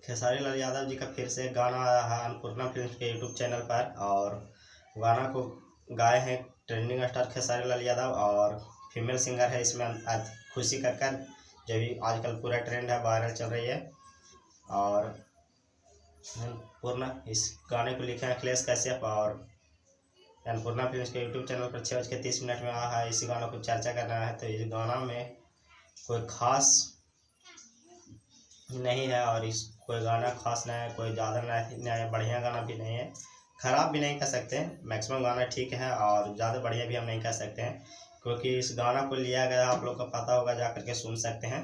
खेसारी लाल यादव जी का फिर से गाना आया है अन्नपूर्णा फिल्म के यूट्यूब चैनल पर। और गाना को गाए हैं ट्रेंडिंग स्टार खेसारी लाल यादव और फीमेल सिंगर है इसमें खुशी कक्कर, जो भी आजकल पूरा ट्रेंड है, वायरल चल रही है। और अन्नपूर्णा इस गाने को लिखे हैं अखिलेश कश्यप और अन्नपूर्णा फिल्म के यूट्यूब चैनल पर 6:30 में आया है। इसी गाना को चर्चा करना है। तो इस गाना में कोई खास नहीं है और इस कोई गाना खास नहीं है, कोई ज़्यादा नहीं है, बढ़िया गाना भी नहीं है, ख़राब भी नहीं कह सकते हैं। मैक्सिमम गाना ठीक है और ज़्यादा बढ़िया भी हम नहीं कह सकते हैं, क्योंकि इस गाना को लिया गया, आप लोग को पता होगा, जा करके सुन सकते हैं।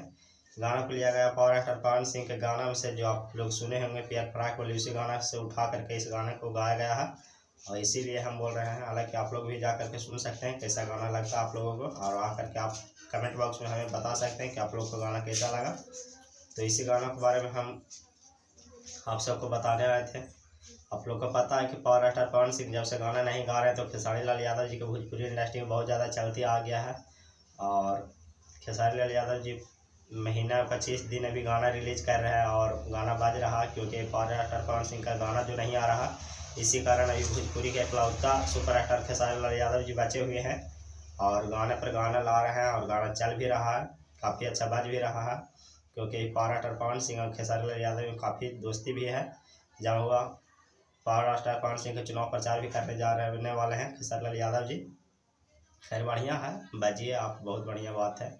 गाना को लिया गया पावर स्टार पवन सिंह के गाना में से, जो आप लोग सुने होंगे प्यार फराक बोली, उसी गाना से उठा करके इस गाने को गाया गया है और इसीलिए हम बोल रहे हैं। हालांकि आप लोग भी जा करके सुन सकते हैं कैसा गाना लगता है आप लोगों को, और आ करके आप कमेंट बॉक्स में हमें बता सकते हैं कि आप लोग को गाना कैसा लगा। तो इसी गाना के बारे में हम आप सबको बताने आए थे। आप लोग को पता है कि पावर स्टार पवन सिंह जब से गाना नहीं गा रहे हैं तो खेसारी लाल यादव जी को भोजपुरी इंडस्ट्री में बहुत ज़्यादा चलती आ गया है। और खेसारी लाल यादव जी महीना 25 दिन अभी गाना रिलीज कर रहे हैं और गाना बज रहा, क्योंकि पावर स्टार पवन सिंह का गाना जो नहीं आ रहा, इसी कारण अभी भोजपुरी के इकलौता सुपर स्टार खेसारी लाल यादव जी बचे हुए हैं और गाने पर गाना ला रहे हैं और गाना चल भी रहा है, काफ़ी अच्छा बज भी रहा है। क्योंकि पावर स्टार पवन सिंह और खेसारी लाल यादव में काफ़ी दोस्ती भी है, जहाँ हुआ पावर स्टार पवन सिंह के चुनाव प्रचार भी करने रहने वाले हैं खेसारी लाल यादव जी। खैर बढ़िया है, बजिए आप, बहुत बढ़िया बात है।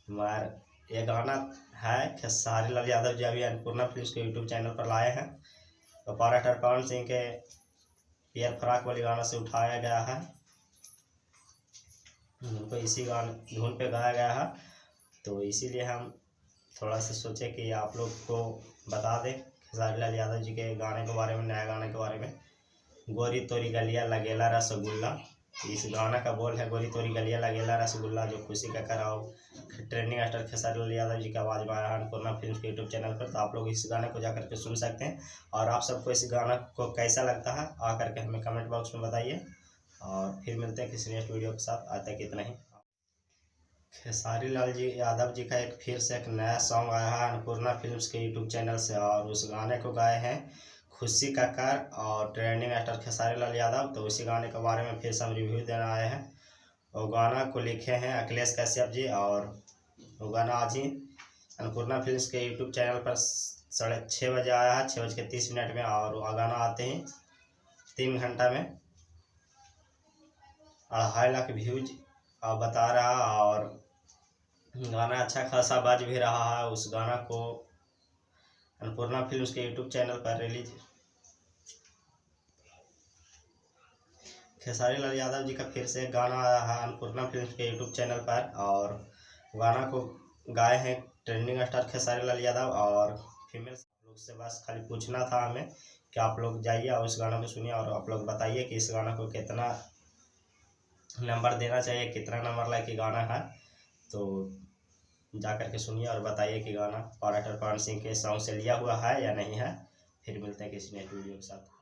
मगर ये गाना है खेसारी लाल यादव जी अभी अन्नपूर्णा फिल्म के यूट्यूब चैनल पर लाए हैं। तो पावर स्टार पवन सिंह के पियर फराक वाली गाना से उठाया गया है, उनको इसी गाने धुन पे गाया गया है। तो इसीलिए हम थोड़ा सा सोचे कि आप लोग को बता दें खेसारी लाल यादव जी के गाने के बारे में, नया गाने के बारे में। गोरी तोरी गलिया लगेला रसगुल्ला, इस गाना का बोल है गोरी तोरी गलिया लगेला रसगुल्ला, जो खुशी का कराओ ट्रेंडिंग स्टार खेसारी लाल यादव जी की आवाज़ में आया अन्नपूर्णा फिल्म के यूट्यूब चैनल पर। तो आप लोग इस गाने को जाकर के सुन सकते हैं। और आप सबको इस गाना को कैसा लगता है आ करके हमें कमेंट बॉक्स में बताइए। और फिर मिलते हैं किसी नेक्स्ट वीडियो के साथ। आज तक इतना ही। खेसारी लाल जी यादव जी का फिर से एक नया सॉन्ग आया है अन्नपूर्णा फिल्म्स के यूट्यूब चैनल से, और उस गाने को गाए हैं खुशी कक्कर और ट्रेंडिंग स्टार खेसारी लाल यादव। तो उसी गाने के बारे में फिर से हम रिव्यू देना आए हैं। और गाना को लिखे हैं अखिलेश कश्यप जी, और वो गाना आज ही अन्नपूर्णा फिल्म्स के यूट्यूब चैनल पर 6:30 बजे आया है, 6:30 में। और वो गाना आते ही 3 घंटा में 2.5 लाख व्यूज बता रहा, और गाना अच्छा खासा बज भी रहा है। उस गाना को अन्नपूर्णा फिल्म्स के यूट्यूब चैनल पर रिलीज खेसारी लाल यादव जी का फिर से गाना आया है अन्नपूर्णा फिल्म्स के यूट्यूब चैनल पर। और गाना को गाए हैं ट्रेंडिंग स्टार खेसारी लाल यादव और फीमेल लोग से। बस खाली पूछना था हमें कि आप लोग जाइए और इस गाना को सुनिए और आप लोग बताइए कि इस गाना को कितना नंबर देना चाहिए, कितना नंबर लाइक गाना है। तो जा कर के सुनिए और बताइए कि गाना पावर स्टार पवन सिंह के सॉन्ग से लिया हुआ है या नहीं है। फिर मिलते हैं किसी नेक्स्ट वीडियो के साथ।